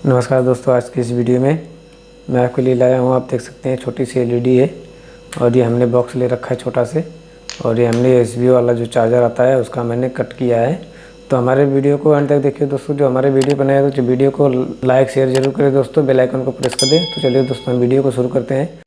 नमस्कार दोस्तों, आज की इस वीडियो में मैं आपके लिए लाया हूँ। आप देख सकते हैं छोटी सी एलईडी है और ये हमने बॉक्स ले रखा है छोटा से, और ये हमने एसबी वाला जो चार्जर आता है उसका मैंने कट किया है। तो हमारे वीडियो को अंत तक देखिए दोस्तों। जो हमारे वीडियो बनाए तो वीडियो को लाइक शेयर जरूर करें दोस्तों, बेल आइकन को प्रेस कर दें। तो चलिए दोस्तों, हम वीडियो को शुरू करते हैं।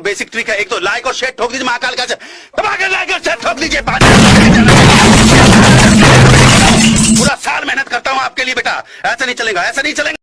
बेसिक ट्रिक है। एक तो लाइक और शेयर ठोक दीजिए, महाकाल का दबा के लाइक और शेयर ठोक दीजिए। पूरा साल मेहनत करता हूं आपके लिए बेटा, ऐसा नहीं चलेगा, ऐसा नहीं चलेगा।